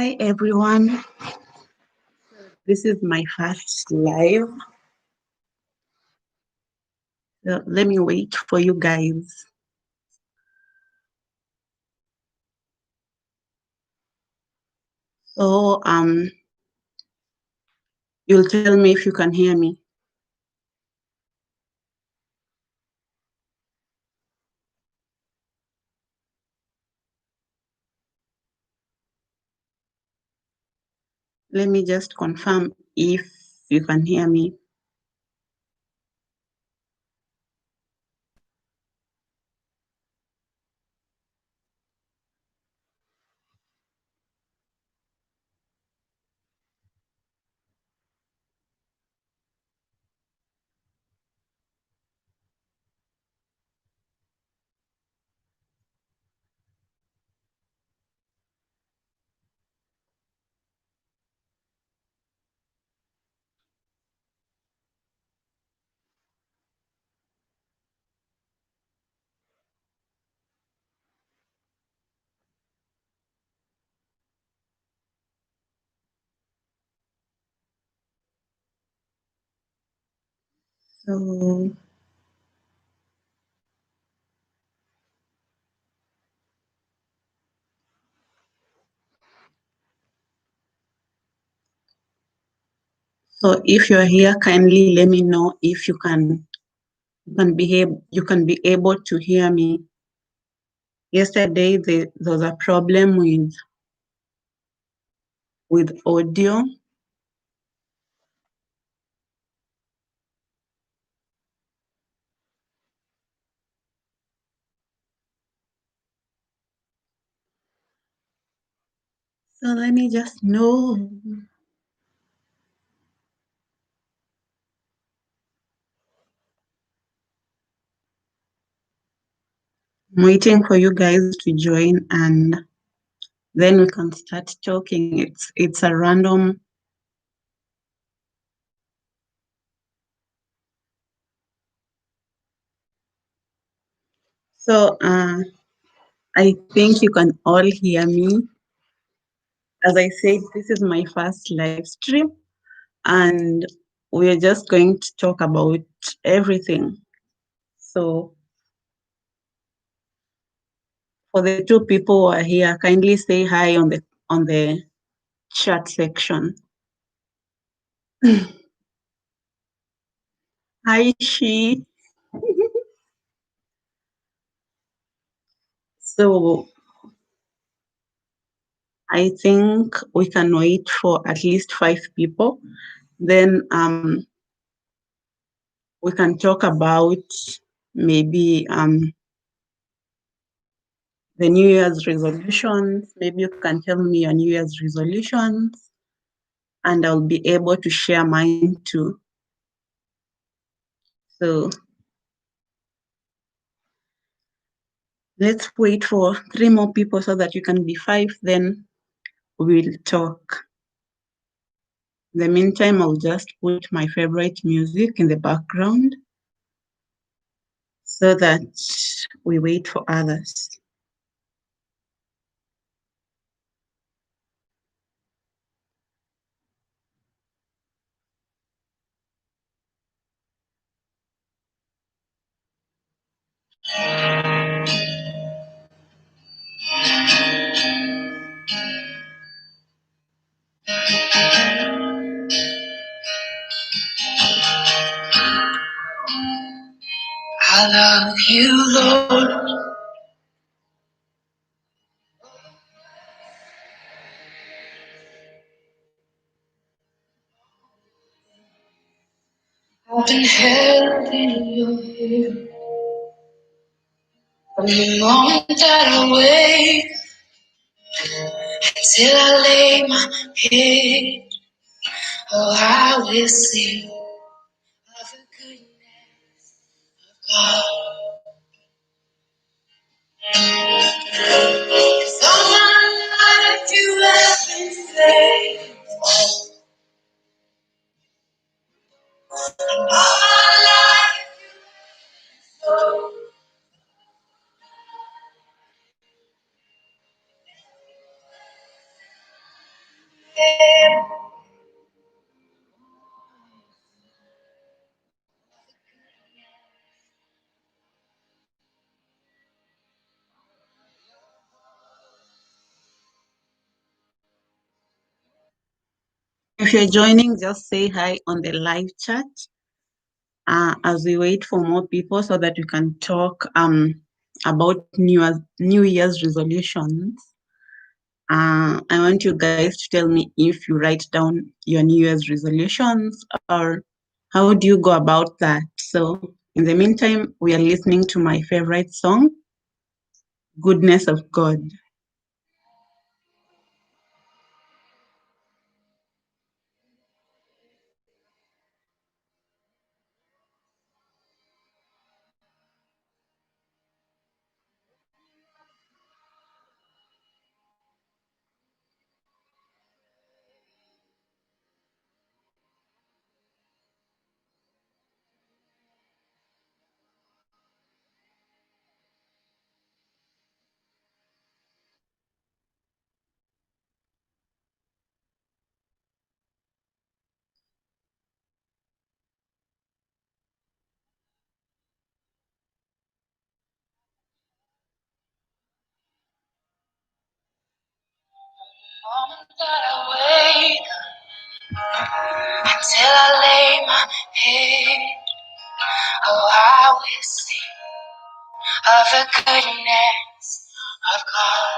Hi everyone, this is my first live. So let me wait for you guys. So you'll tell me if you can hear me. Let me just confirm if you can hear me. So if you're here, kindly let me know if you can be able to hear me. Yesterday there was a problem with audio. So let me just know. I'm waiting for you guys to join and then we can start talking. It's a random. So I think you can all hear me. As I said, this is my first live stream and we're just going to talk about everything. So for the two people who are here, kindly say hi on the chat section. Hi, She. So I think we can wait for at least 5 people. Then we can talk about maybe the New Year's resolutions. Maybe you can tell me your New Year's resolutions and I'll be able to share mine too. So let's wait for 3 more people so that you can be 5, then we'll talk. In the meantime, I'll just put my favorite music in the background so that we wait for others. I love you, Lord. I've been held in your hand from the moment that I wake till I lay my head. Oh, I will sing of the goodness of God. 'Cause all my life you have been faithful. And all my life so if you're joining, just say hi on the live chat as we wait for more people so that we can talk about New Year's resolutions. I want you guys to tell me if you write down your New Year's resolutions or how do you go about that. So in the meantime, we are listening to my favorite song, Goodness of God. Moment that I wake until I lay my head, oh, I will sing of the goodness of God.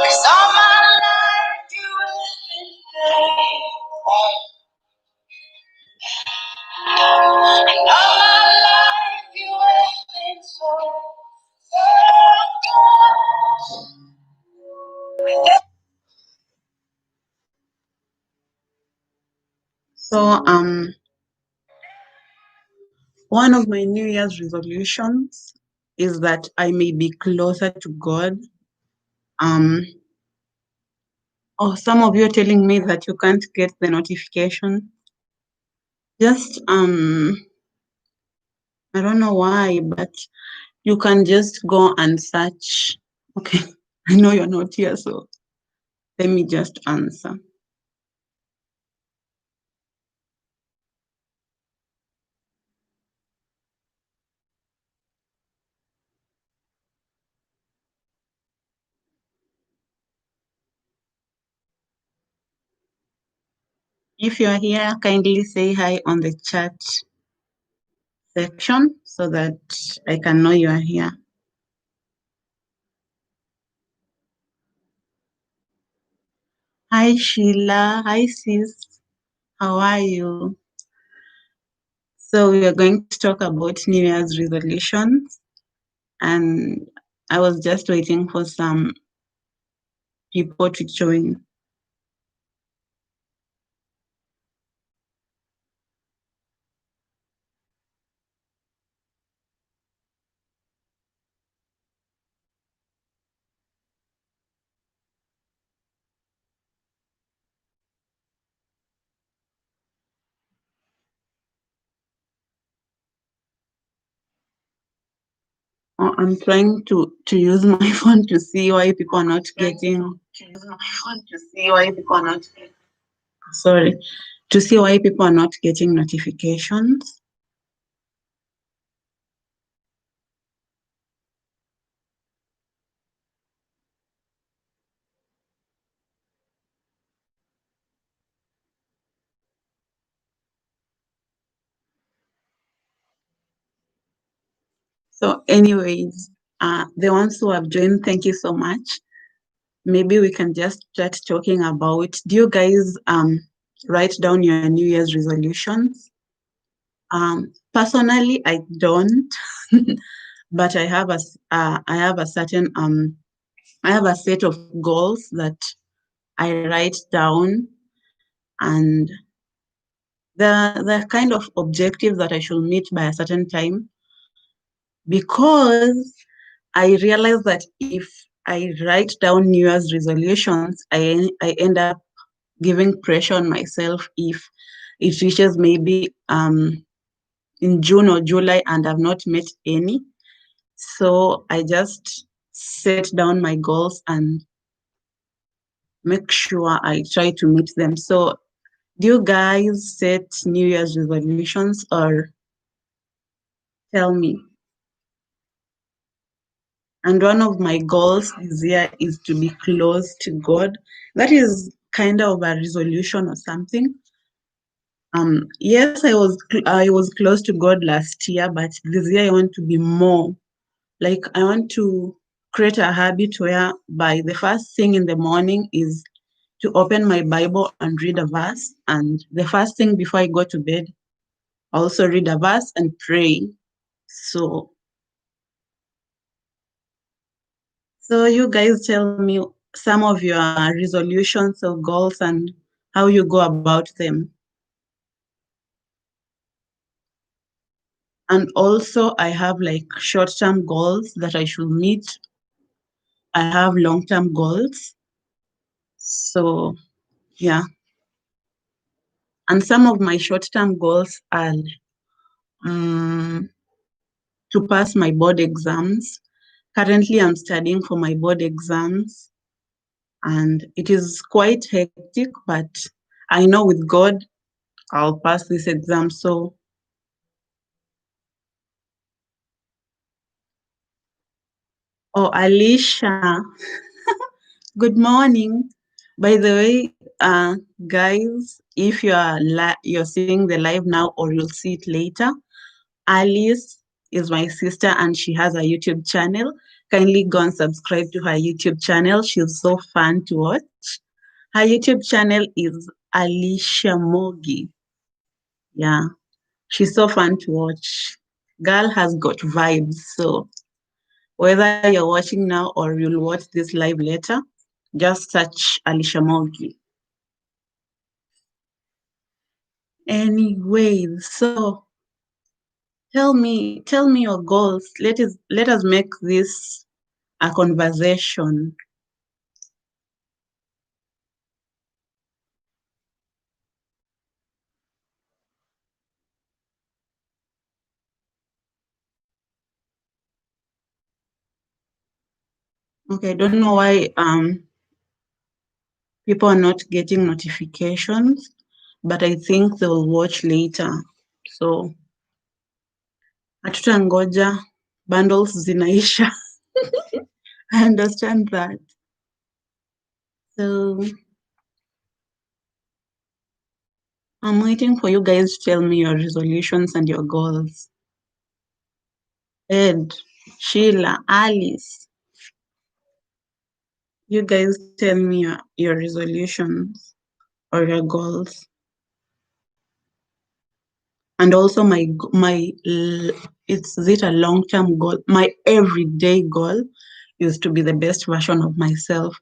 'Cause all my life you have been faithful, and all my life you have been so, so good. So one of my New Year's resolutions is that I may be closer to God. Um, oh, some of you are telling me that you can't get the notification. Just I don't know why, but you can just go and search. Okay, I know you're not here, so let me just answer. If you are here, kindly say hi on the chat section so that I can know you are here. Hi Sheila, hi sis, how are you? So we are going to talk about New Year's resolutions, and I was just waiting for some people to join. Oh, I'm trying to use my phone to see why people are not getting. Sorry, to see why people are not getting notifications. So, anyways, the ones who have joined, thank you so much. Maybe we can just start talking about. Do you guys write down your New Year's resolutions? Personally, I don't, but I have a certain I have a set of goals that I write down, and the kind of objectives that I should meet by a certain time, because I realize that if I write down New Year's resolutions, I end up giving pressure on myself if it reaches maybe in June or July and I've not met any. So I just set down my goals and make sure I try to meet them. So do you guys set New Year's resolutions, or tell me? And one of my goals this year is to be close to God. That is kind of a resolution or something. Yes, I was close to God last year, but this year I want to be more. Like I want to create a habit where by the first thing in the morning is to open my Bible and read a verse. And the first thing before I go to bed, I also read a verse and pray. So, so you guys tell me some of your resolutions or goals and how you go about them. And also, I have like short-term goals that I should meet. I have long-term goals. So, yeah. And some of my short-term goals are um, to pass my board exams. Currently, I'm studying for my board exams, and it is quite hectic, but I know with God, I'll pass this exam. So, oh, Alicia, good morning. By the way, guys, if you're seeing the live now or you'll see it later, Alice is my sister and she has a YouTube channel. Kindly go and subscribe to her YouTube channel. She's so fun to watch. Her YouTube channel is Alicia Mogi. Yeah, she's so fun to watch. Girl has got vibes. So whether you're watching now or you'll watch this live later, just search Alicia Mogi. Anyways, so tell me your goals. Let us make this a conversation. Okay, I don't know why people are not getting notifications, but I think they'll watch later. So hatutangoja, bundles zinaisha. I understand that. So I'm waiting for you guys to tell me your resolutions and your goals. Ed, Sheila, Alice, you guys tell me your resolutions or your goals. And also is it a long-term goal? My everyday goal is to be the best version of myself.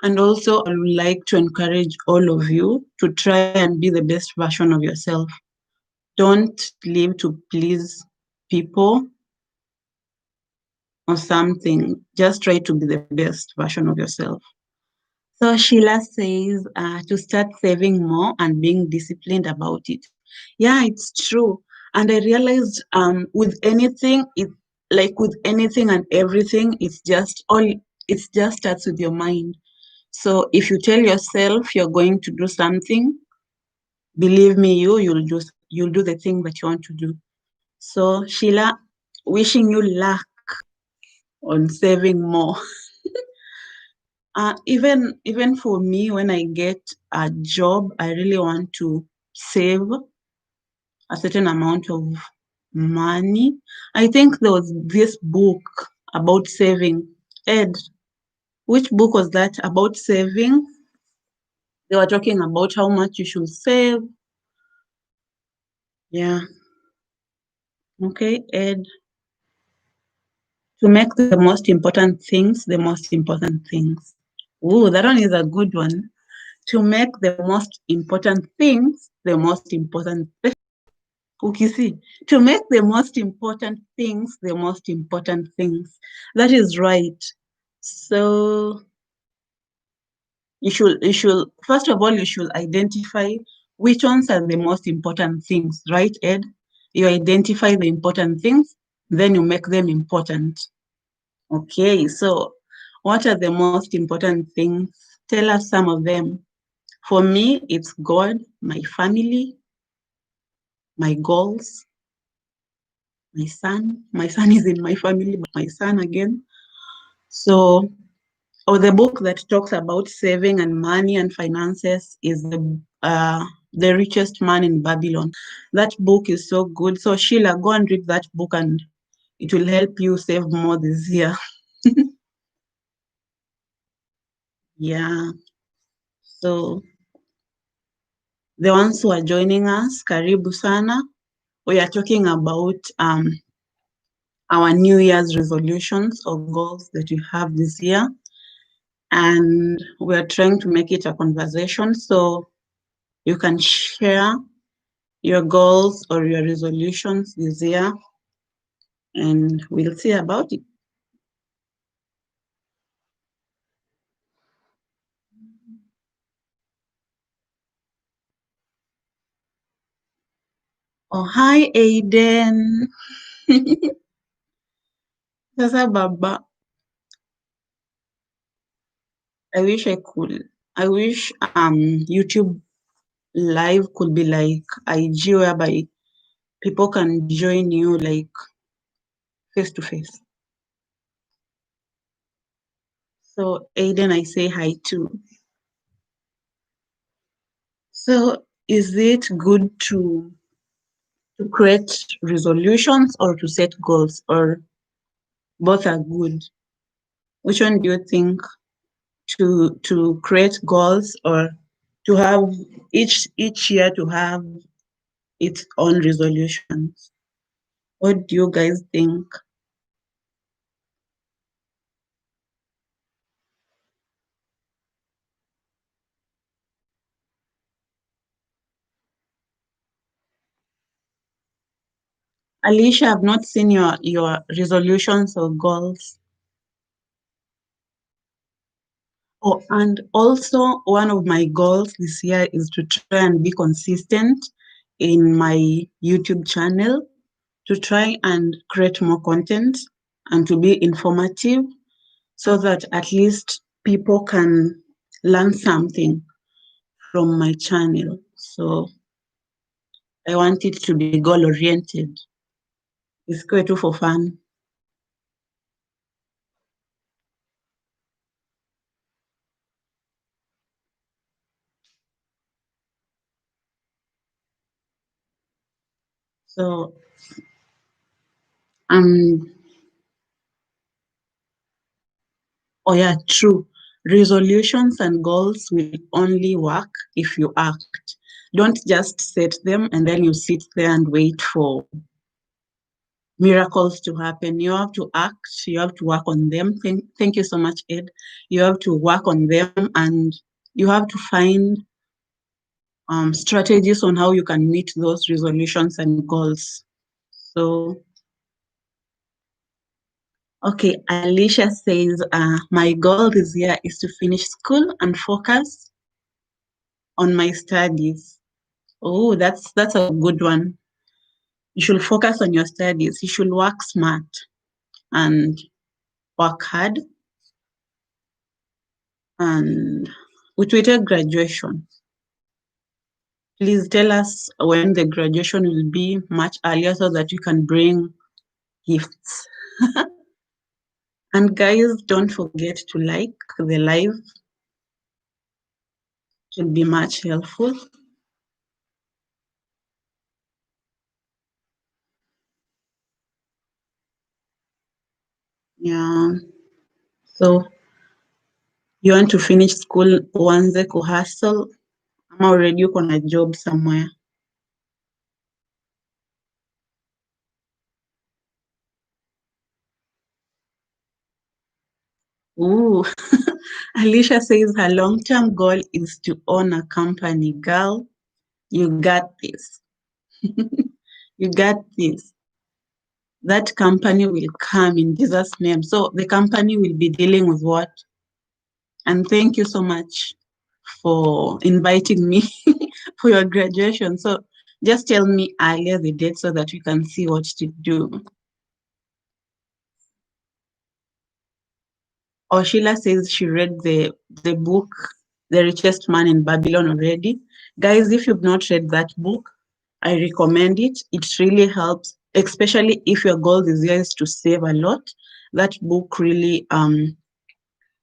And also I would like to encourage all of you to try and be the best version of yourself. Don't live to please people or something. Just try to be the best version of yourself. So Sheila says to start saving more and being disciplined about it. Yeah, it's true. And I realized with anything, with anything and everything, it just starts with your mind. So if you tell yourself you're going to do something, believe me, you'll do the thing that you want to do. So Sheila, wishing you luck on saving more. Even for me, when I get a job, I really want to save a certain amount of money. I think there was this book about saving. Ed, which book was that about saving? They were talking about how much you should save. Yeah. Okay, Ed. To make the most important things the most important things. Ooh, that one is a good one. To make the most important things the most important. Ukisi, to make the most important things the most important things. That is right. So you should first of all you should identify which ones are the most important things, right, Ed? You identify the important things, then you make them important. Okay, so what are the most important things? Tell us some of them. For me, it's God, my family, my goals, my son. My son is in my family, but my son again. So, or the book that talks about saving and money and finances is the Richest Man in Babylon. That book is so good. So Sheila, go and read that book and it will help you save more this year. Yeah. So the ones who are joining us, karibu sana. We are talking about our New Year's resolutions or goals that we have this year. And we're trying to make it a conversation. So you can share your goals or your resolutions this year, and we'll see about it. Oh, hi, Aiden. Sasa baba, I wish YouTube live could be like IG, whereby people can join you like face to face. So Aiden, I say hi too. So is it good to create resolutions or to set goals, or both are good? Which one do you think, to create goals or to have each year to have its own resolutions? What do you guys think? Alicia, I've not seen your resolutions or goals. Oh, and also one of my goals this year is to try and be consistent in my YouTube channel, to try and create more content and to be informative so that at least people can learn something from my channel. So I want it to be goal oriented. It's quite for fun. So oh yeah, true. Resolutions and goals will only work if you act. Don't just set them and then you sit there and wait for miracles to happen. You have to act, you have to work on them. Thank you so much, Ed. You have to work on them and you have to find strategies on how you can meet those resolutions and goals. So, okay, Alicia says, my goal this year is to finish school and focus on my studies. Oh, that's a good one. You should focus on your studies. You should work smart and work hard. And with graduation, please tell us when the graduation will be much earlier so that you can bring gifts. And guys, don't forget to like the live. It will be much helpful. Yeah. So you want to finish school uanze kuhustle ama already uko na job somewhere? Ooh. Alicia says her long-term goal is to own a company. Girl, you got this. You got this. That company will come in Jesus' name. So the company will be dealing with what? And thank you so much for inviting me for your graduation. So just tell me earlier the date so that we can see what to do. Or Sheila says she read the book, The Richest Man in Babylon already. Guys, if you've not read that book, I recommend it. It really helps, especially if your goal this year is to save a lot. That book really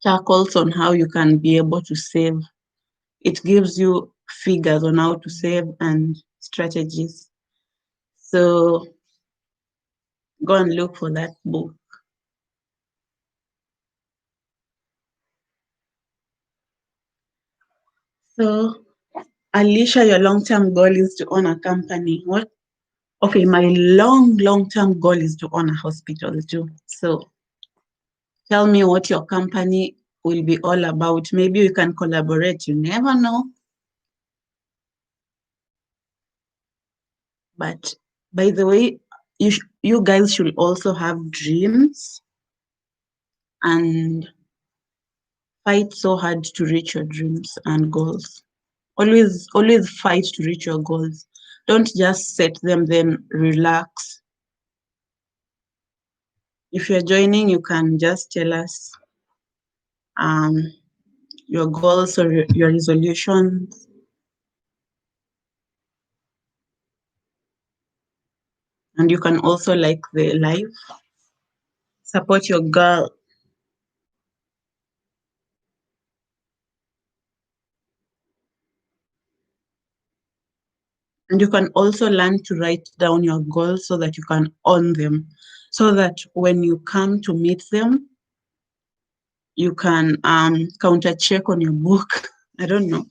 tackles on how you can be able to save. It gives you figures on how to save and strategies. So go and look for that book. So, Alicia, your long-term goal is to own a company. What? Okay, my long-term goal is to own a hospital too. So tell me what your company will be all about. Maybe we can collaborate. You never know. But by the way, you guys should also have dreams and fight so hard to reach your dreams and goals. Always fight to reach your goals. Don't just set them, then relax. If you're joining, you can just tell us um, your goals or your resolutions. And you can also like the live. Support your girl. And you can also learn to write down your goals so that you can own them. So that when you come to meet them, you can counter check on your book. I don't know.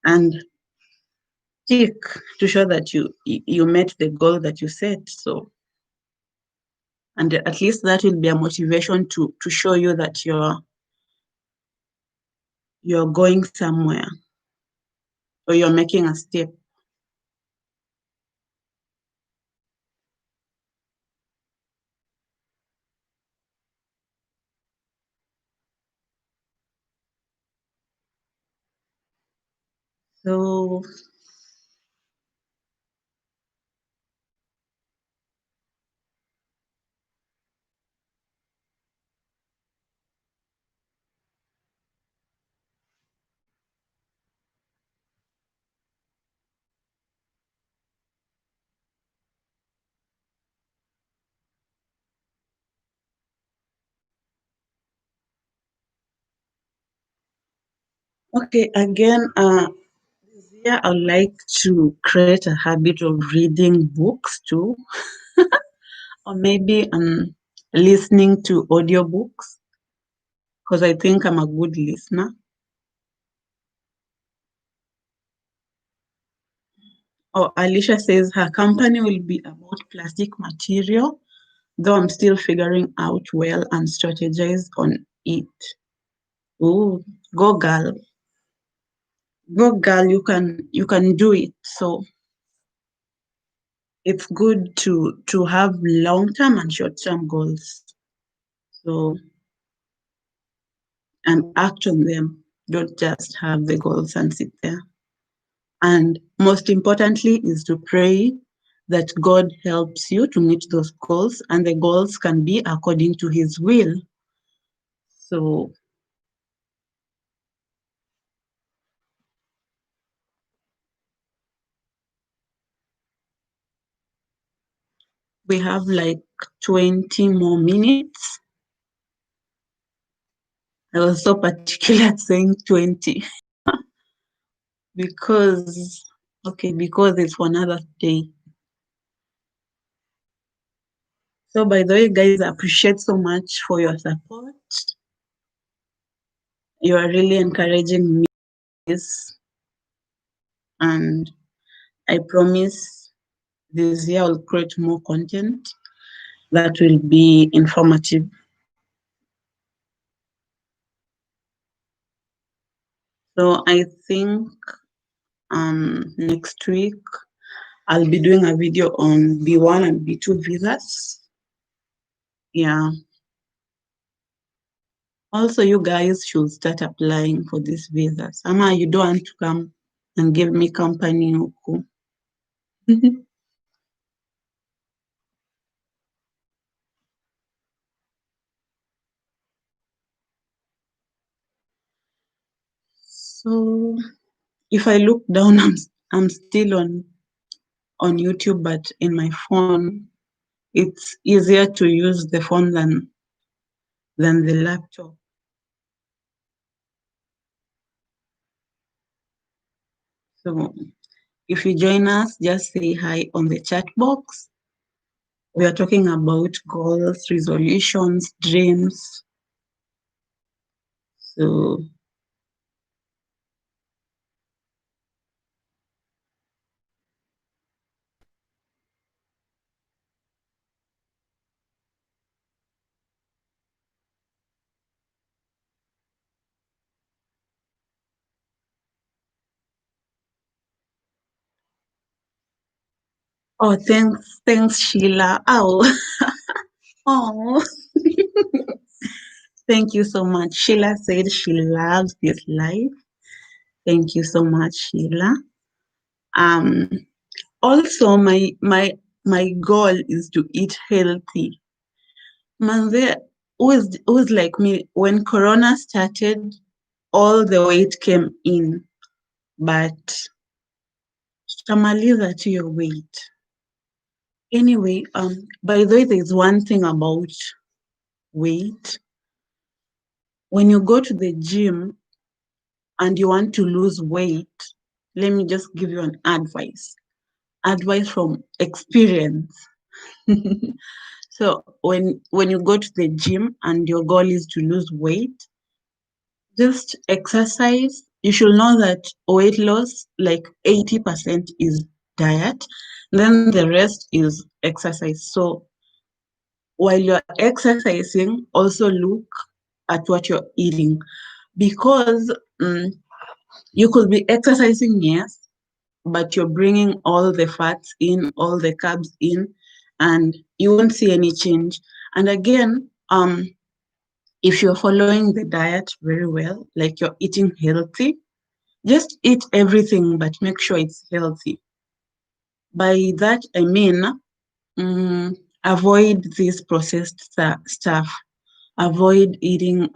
And tick to show that you met the goal that you set. So, and at least that will be a motivation to show you that you're going somewhere or you're making a step. So okay, again, this year I'd like to create a habit of reading books too, or maybe listening to audiobooks, because I think I'm a good listener. Or Alicia says her company will be about plastic material, though I'm still figuring out well and strategize on it. Oh, go girl. Go girl, you can do it. So it's good to have long-term and short-term goals. So and act on them. Don't just have the goals and sit there. And most importantly is to pray that God helps you to meet those goals, and the goals can be according to his will. So we have like 20 more minutes. I was so particular at saying 20 because, because it's for another day. So by the way, guys, I appreciate so much for your support. You are really encouraging me this, and I promise this year I'll create more content that will be informative. So I think next week I'll be doing a video on B1 and B2 visas. Yeah. Also, you guys should start applying for these visas. Ama, you don't want to come and give me company. So if I look down, I'm still on YouTube, but in my phone, it's easier to use the phone than the laptop. So if you join us, just say hi on the chat box. We are talking about goals, resolutions, dreams. So oh, thanks, Sheila. Oh, oh, thank you so much. Sheila said she loves this life. Thank you so much, Sheila. Um, Also, my goal is to eat healthy. Manze, who is like me? When Corona started, all the weight came in, but tutamaliza to your weight. Anyway, by the way, there's one thing about weight. When you go to the gym and you want to lose weight, let me just give you an advice. Advice from experience. So when you go to the gym and your goal is to lose weight, just exercise. You should know that weight loss, like 80% is diet, then the rest is exercise. So while you're exercising, also look at what you're eating, because you could be exercising, yes, but you're bringing all the fats in, all the carbs in, and you won't see any change. And again, if you're following the diet very well, like you're eating healthy, just eat everything, but make sure it's healthy. By that, I mean, avoid this processed stuff. Avoid eating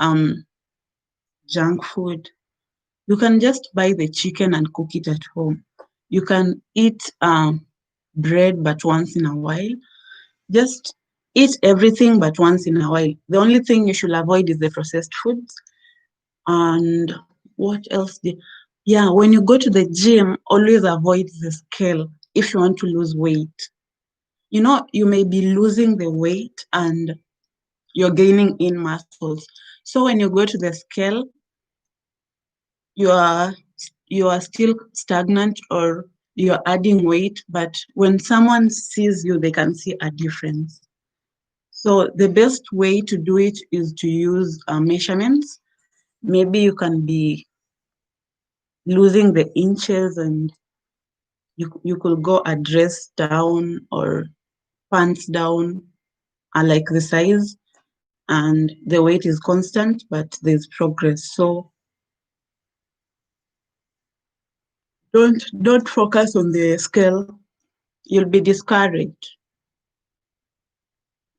junk food. You can just buy the chicken and cook it at home. You can eat bread, but once in a while. Just eat everything, but once in a while. The only thing you should avoid is the processed foods. And what else? Yeah, when you go to the gym, always avoid the scale if you want to lose weight. You know, you may be losing the weight and you're gaining in muscles. So when you go to the scale, you are you are still stagnant or you're adding weight, but when someone sees you, they can see a difference. So the best way to do it is to use measurements. Maybe you can be losing the inches and you could go a dress down or pants down, like the size, and the weight is constant, but there's progress. So don't focus on the scale. You'll be discouraged.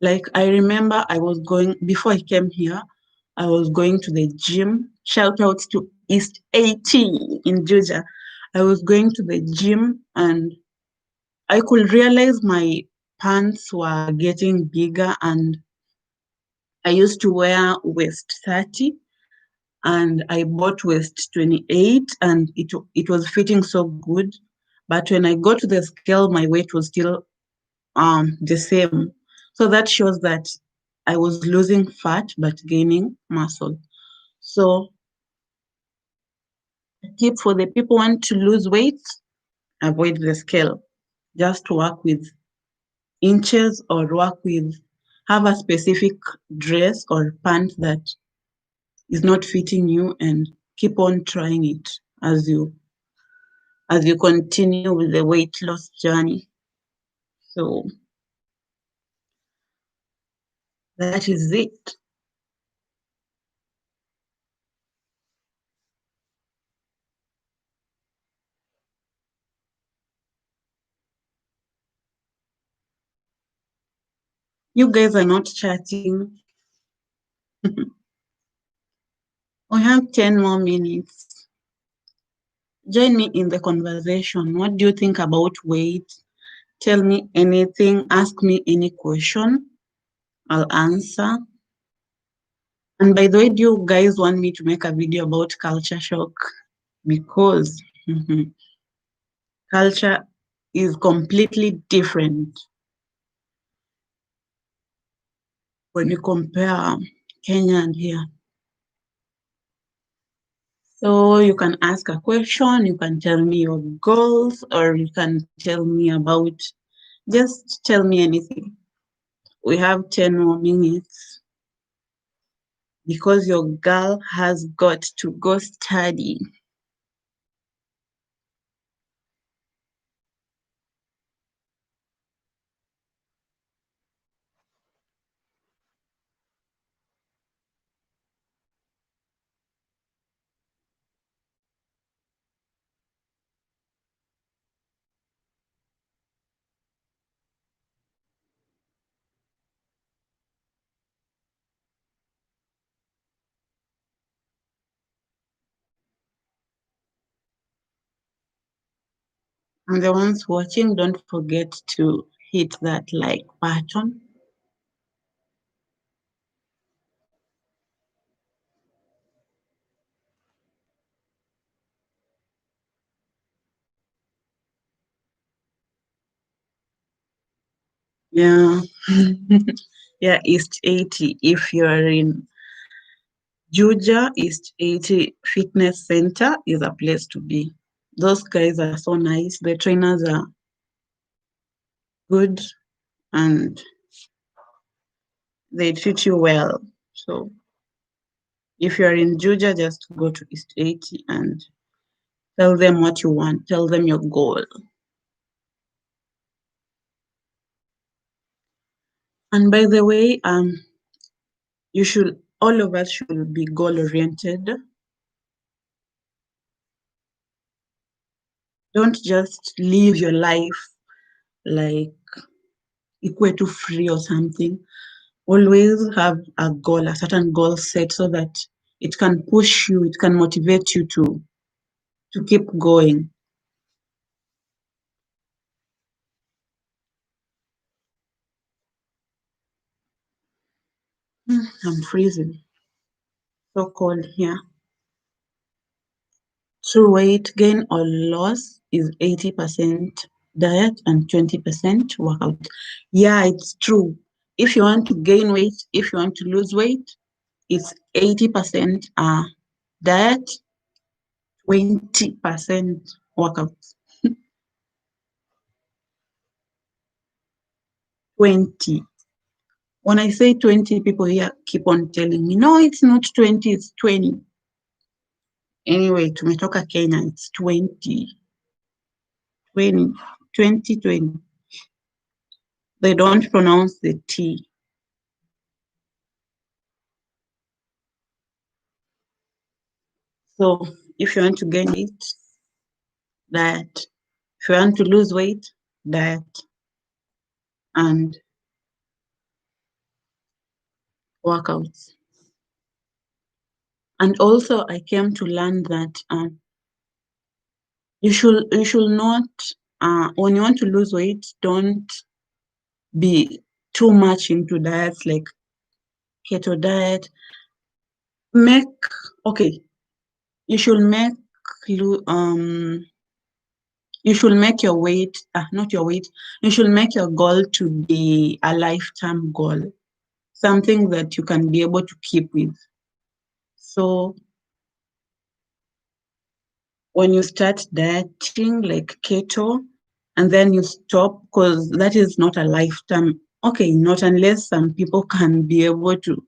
Like I remember I was going before I came here, I was going to the gym. Shout out to East 80 in Georgia. I was going to the gym and I could realize my pants were getting bigger, and I used to wear waist 30 and I bought waist 28 and it was fitting so good. But when I got to the scale, my weight was still the same. So that shows that I was losing fat but gaining muscle. So a tip for the people who want to lose weight, avoid the scale. Just work with inches or have a specific dress or pant that is not fitting you and keep on trying it as you continue with the weight loss journey. So that is it. You guys are not chatting. We have 10 more minutes. Join me in the conversation. What do you think about weight? Tell me anything. Ask me any question. I'll answer. And by the way, do you guys want me to make a video about culture shock? Because culture is completely different when you compare Kenya and here. So you can ask a question, you can tell me your goals, or you can tell me about, just tell me anything. We have 10 more minutes because your girl has got to go study. And the ones watching, don't forget to hit that like button. Yeah. Yeah, East 80. If you're in Juja, East 80 Fitness Center is a place to be. Those guys are so nice. The trainers are good and they treat you well. So if you're in Juja, just go to East 80 and tell them what you want. Tell them your goal. And by the way, you should, all of us should be goal oriented. Don't just live your life like equate to free or something. Always have a goal, a certain goal set so that it can push you, it can motivate you to keep going. I'm freezing. So cold here. True weight gain or loss is 80% diet and 20% workout. Yeah, it's true. If you want to gain weight, if you want to lose weight, it's 80% diet, 20% workout. 20. When I say 20, people here keep on telling me, no, it's not 20, it's 20. Anyway, tumetoka Kenya, it's 20. 20. 20, 20. They don't pronounce the T. So if you want to gain weight, diet. If you want to lose weight, diet and workouts. And also, I came to learn that you should not when you want to lose weight, don't be too much into diets like keto diet. Make okay, you should make um you should make your weight not your weight. You should make your goal to be a lifetime goal, something that you can be able to keep with. So when you start dieting like keto and then you stop, because that is not a lifetime. Okay, not unless some people can be able to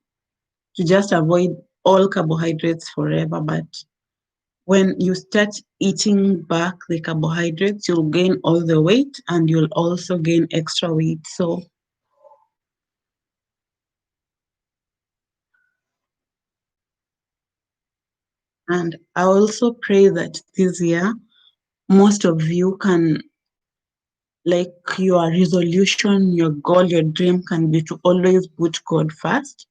just avoid all carbohydrates forever. But when you start eating back the carbohydrates, you'll gain all the weight and you'll also gain extra weight. So and I also pray that this year most of you can, like, your resolution, your goal, your dream can be to always put God first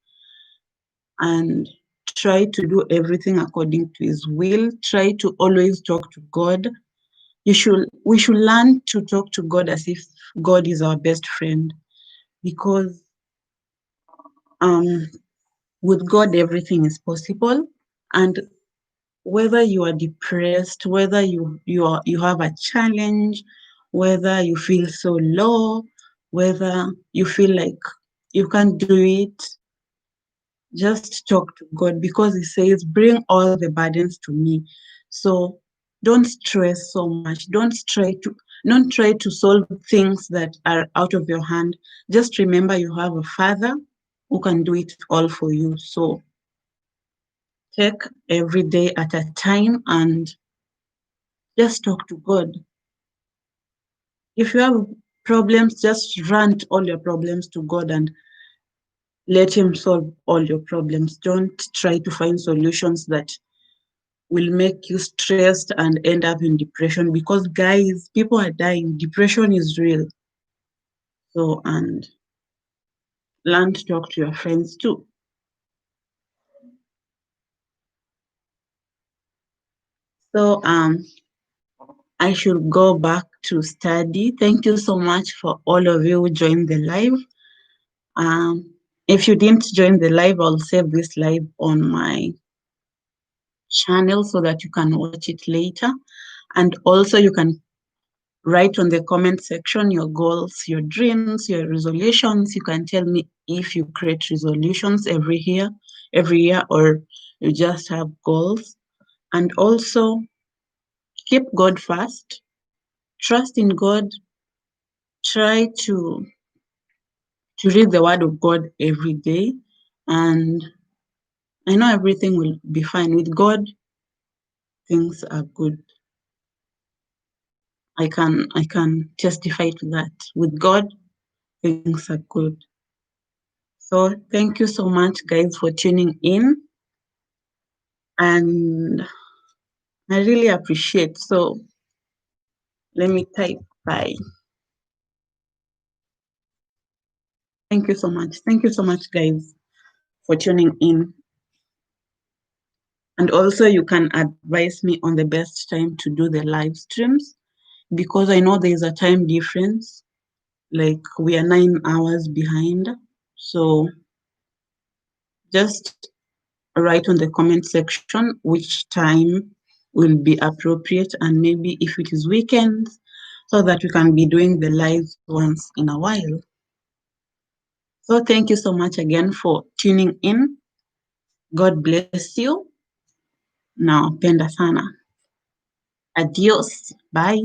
and try to do everything according to his will. Try to always talk to God. We should learn to talk to God as if God is our best friend, because um with God everything is possible. And whether you are depressed, whether you have a challenge, whether you feel so low, whether you feel like you can't do it, just talk to God, because He says, "Bring all the burdens to me." So don't stress so much. Don't try to solve things that are out of your hand. Just remember you have a Father who can do it all for you. So take every day at a time and just talk to God. If you have problems, just rant all your problems to God and let Him solve all your problems. Don't try to find solutions that will make you stressed and end up in depression, because, guys, people are dying. Depression is real. So, and learn to talk to your friends too. So, I should go back to study. Thank you so much for all of you who joined the live. If you didn't join the live, I'll save this live on my channel so that you can watch it later. And also you can write on the comment section your goals, your dreams, your resolutions. You can tell me if you create resolutions every year, or you just have goals. And also keep God first. Trust in God. Try to read the word of God every day. And I know everything will be fine. With God, things are good. I can testify to that. With God, things are good. So thank you so much, guys, for tuning in. And I really appreciate. So let me type bye. Thank you so much. Thank you so much, guys, for tuning in. And also you can advise me on the best time to do the live streams, because I know there's a time difference. Like, we are 9 hours behind. So just write on the comment section which time will be appropriate, and maybe if it is weekends, so that we can be doing the lives once in a while. So thank you so much again for tuning in. God bless you. Nawapenda sana. Adios. Bye.